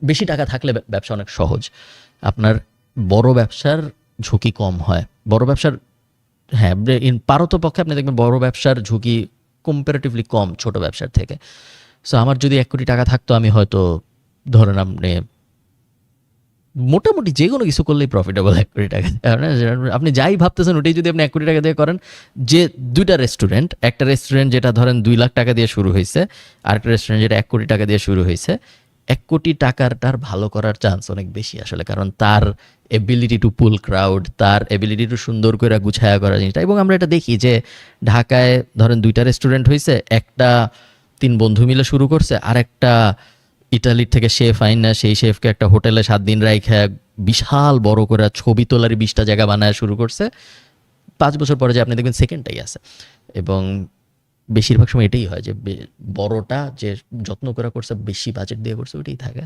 বেশি টাকা থাকলে ব্যবসা অনেক সহজ। আপনার বড় ব্যবসার ঝুঁকি কম হয়। বড় ব্যবসার হ্যাঁ, পারতপক্ষে আপনি দেখবেন বড় ব্যবসার ঝুঁকি কম্পারেটিভলি কম ছোট ব্যবসার থেকে। সো আমার যদি ১ কোটি টাকা থাকতো আমি হয়তো ধরেন আপনি মোটামুটি যেকোনো কিছু করলেই প্রফিটেবল ১ কোটি টাকা দিয়ে। আপনি যাই ভাবতেছেন ওটাই যদি আপনি ১ কোটি টাকা দিয়ে করেন, যে ২টা রেস্টুরেন্ট, একটা রেস্টুরেন্ট যেটা ধরেন ২ লাখ টাকা দিয়ে শুরু হয়েছে, আরেকটা রেস্টুরেন্ট যেটা ১ কোটি টাকা দিয়ে শুরু হয়েছে, ১ কোটি টাকারটার ভালো করার চান্স অনেক বেশি আসলে। কারণ তার এবিলিটি টু পুল ক্রাউড, তার এবিলিটি টু সুন্দর করে গুছায়া করা জিনিসটা। এবং আমরা এটা দেখি যে ঢাকায় ধরেন ২টা রেস্টুরেন্ট হয়েছে, একটা ৩ বন্ধু মিলে শুরু করছে, আর একটা ইটালির থেকে শেফ আইনা সেই শেফকে একটা হোটেলে ৭ দিন রাইখা বিশাল বড় করে ছবি তোলার ২০টা জায়গা বানায় শুরু করছে। ৫ বছর পরে যে আপনি দেখবেন সেকেন্ডটাই আছে। এবং বেশিরভাগ সময় এটাই হয় যে বড়টা যে যত্ন করে করছে, বেশি বাজেট দিয়ে করছে, ওইটাই থাকে।